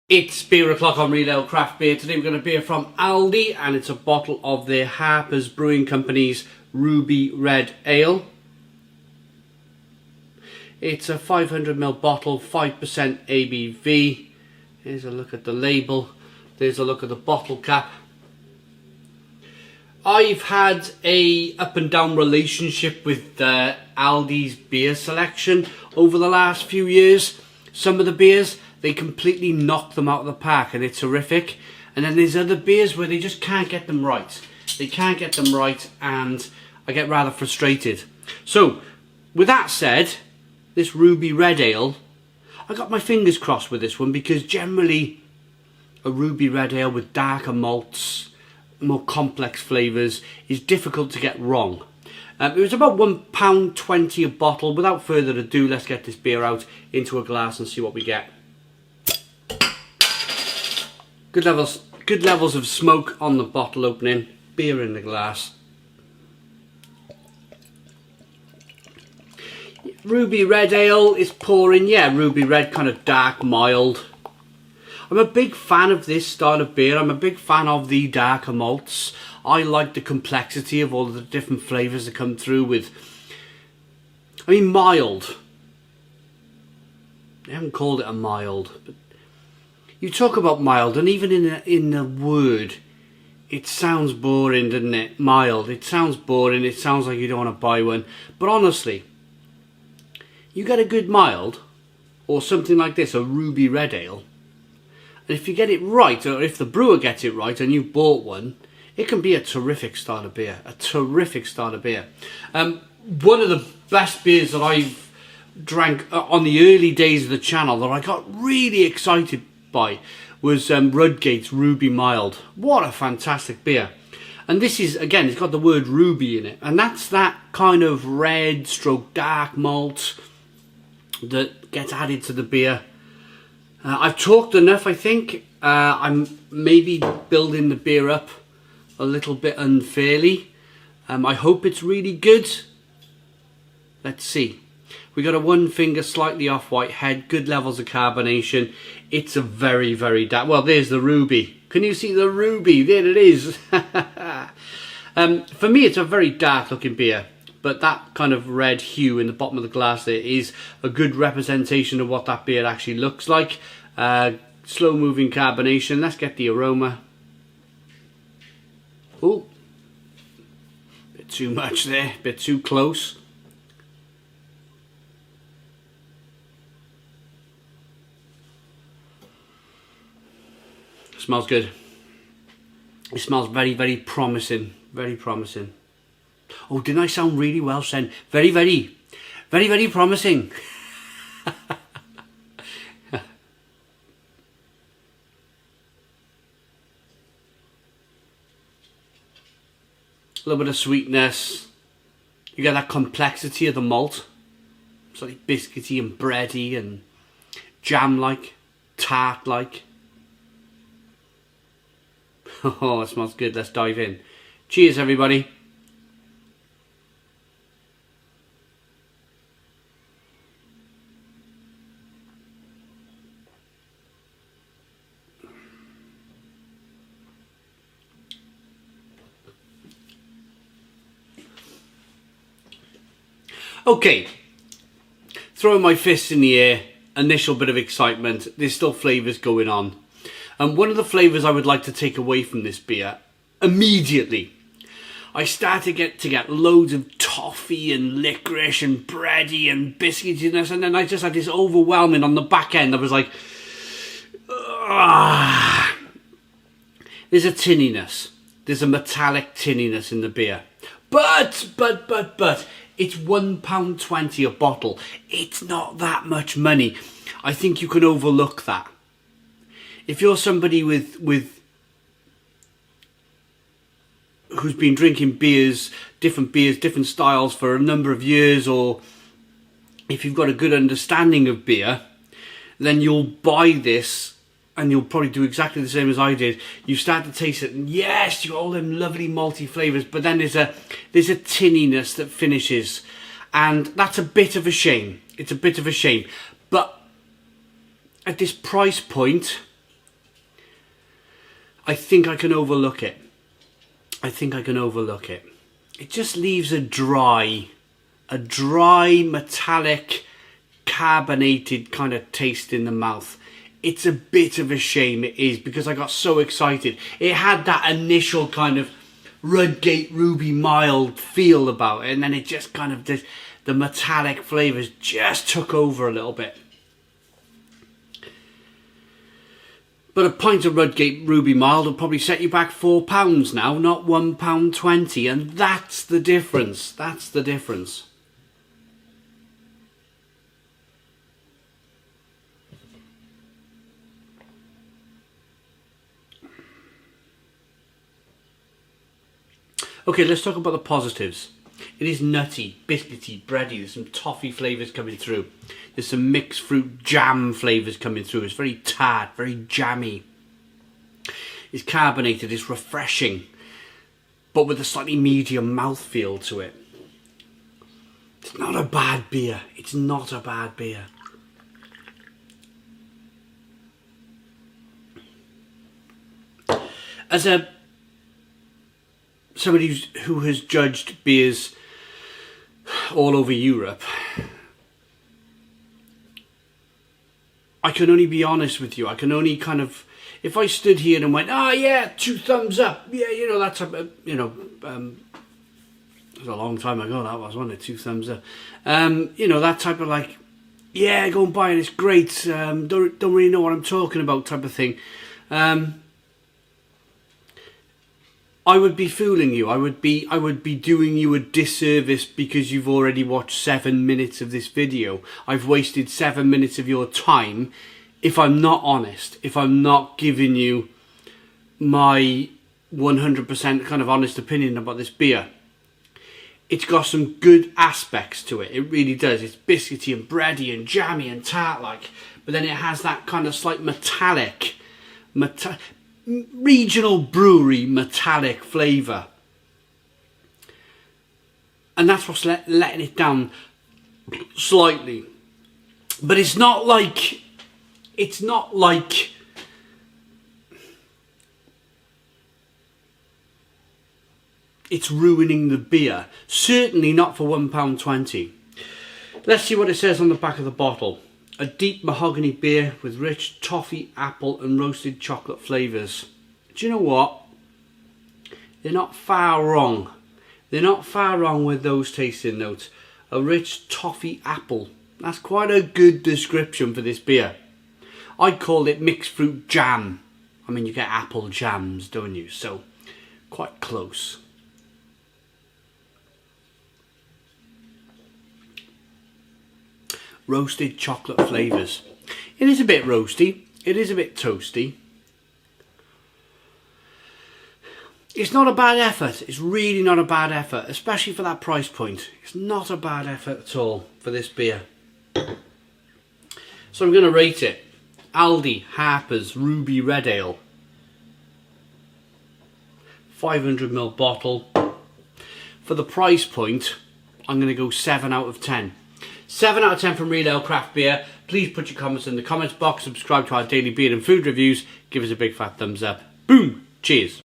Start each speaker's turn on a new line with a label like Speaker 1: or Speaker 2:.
Speaker 1: It's beer o'clock on Real Ale Craft Beer. Today we're going to beer from Aldi, and it's a bottle of their Harper's Brewing Company's Ruby Red Ale. It's a 500ml bottle, 5% ABV. Here's a look at the label. There's a look at the bottle cap. I've had a up and down relationship with Aldi's beer selection over the last few years. Some of the beers, they completely knock them out of the park and it's terrific. And then there's other beers where they just can't get them right. They can't get them right and I get rather frustrated. So, with that said, this Ruby Red Ale, I got my fingers crossed with this one because generally a Ruby Red Ale with darker malts, more complex flavours is difficult to get wrong. It was about £1.20 a bottle. Without further ado, let's get this beer out into a glass and see what we get. Good levels of smoke on the bottle opening. Beer in the glass. Ruby Red Ale is pouring. Yeah, Ruby Red, kind of dark, mild. I'm a big fan of this style of beer. I'm a big fan of the darker malts. I like the complexity of all of the different flavours that come through with, I mean, mild. I haven't called it a mild, but you talk about mild, and even in the word, it sounds boring, doesn't it? Mild. It sounds boring. It sounds like you don't want to buy one. But honestly, you get a good mild, or something like this, a Ruby Red Ale, and if you get it right, or if the brewer gets it right and you've bought one, it can be a terrific style of beer. A terrific style of beer. One of the best beers that I've drank on the early days of the channel that I got really excited by was Rudgate's Ruby Mild. What a fantastic beer. And this is, again, it's got the word ruby in it. And that's that kind of red stroke dark malt that gets added to the beer. I've talked enough, I think. I'm maybe building the beer up a little bit unfairly. I hope it's really good. Let's see. We got a one finger slightly off white head, good levels of carbonation. It's a very, very dark. Well, there's the ruby. Can you see the ruby? There it is. For me, it's a very dark looking beer, but that kind of red hue in the bottom of the glass there is a good representation of what that beer actually looks like. Slow moving carbonation. Let's get the aroma. Oh, bit too much there, bit too close. Smells good. It smells very, very promising. Very promising. Oh, didn't I sound really well said? Very, very, very, very promising. A little bit of sweetness. You get that complexity of the malt. It's like biscuity and bready and jam-like, tart-like. Oh, it smells good. Let's dive in. Cheers, everybody. Okay, throwing my fists in the air, initial bit of excitement, there's still flavours going on. And one of the flavours I would like to take away from this beer, immediately, I started to get loads of toffee and licorice and bready and biscuitiness, and then I just had this overwhelming on the back end. I was like, ah. There's a tinniness. There's a metallic tinniness in the beer. But, it's £1.20 a bottle. It's not that much money. I think you can overlook that. If you're somebody with who's been drinking beers, different styles for a number of years, or if you've got a good understanding of beer, then you'll buy this and you'll probably do exactly the same as I did. You start to taste it, and yes, you got all them lovely malty flavours, but then there's a tinniness that finishes, and that's a bit of a shame. It's a bit of a shame. But at this price point, I think I can overlook it. I think I can overlook it. It just leaves a dry, metallic, carbonated kind of taste in the mouth. It's a bit of a shame, it is, because I got so excited. It had that initial kind of Rudgate Ruby mild feel about it, and then it just kind of, the metallic flavours just took over a little bit. But a pint of Rudgate Ruby Mild will probably set you back £4 now, not £1.20, and that's the difference. That's the difference. Okay, let's talk about the positives. It is nutty, biscuity, bready. There's some toffee flavours coming through. There's some mixed fruit jam flavours coming through. It's very tart, very jammy. It's carbonated, it's refreshing, but with a slightly medium mouthfeel to it. It's not a bad beer. It's not a bad beer. As somebody who has judged beers all over Europe, I can only be honest with you. I can only kind of, if I stood here and went, oh yeah, 2 thumbs up, yeah, you know, that type of, you know, it was a long time ago that was, wasn't it, 2 thumbs up, you know, that type of like, yeah, go and buy it, it's great, don't really know what I'm talking about type of thing. I would be fooling you. I would be doing you a disservice because you've already watched 7 minutes of this video. I've wasted 7 minutes of your time if I'm not honest, if I'm not giving you my 100% kind of honest opinion about this beer. It's got some good aspects to it. It really does. It's biscuity and bready and jammy and tart-like, but then it has that kind of slight metallic, regional brewery metallic flavour, and that's what's letting it down slightly. But it's not like it's ruining the beer. Certainly not for £1.20. Let's see what it says on the back of the bottle. A deep mahogany beer with rich toffee, apple and roasted chocolate flavours. Do you know what? They're not far wrong. They're not far wrong with those tasting notes. A rich toffee apple. That's quite a good description for this beer. I'd call it mixed fruit jam. I mean, you get apple jams, don't you? So, quite close. Roasted chocolate flavours. It is a bit roasty. It is a bit toasty. It's not a bad effort. It's really not a bad effort, especially for that price point. It's not a bad effort at all for this beer. So I'm going to rate it. Aldi Harpers Ruby Red Ale. 500ml bottle. For the price point, I'm going to go 7 out of 10. 7 out of 10 from Real Ale Craft Beer. Please put your comments in the comments box. Subscribe to our daily beer and food reviews. Give us a big fat thumbs up. Boom! Cheers.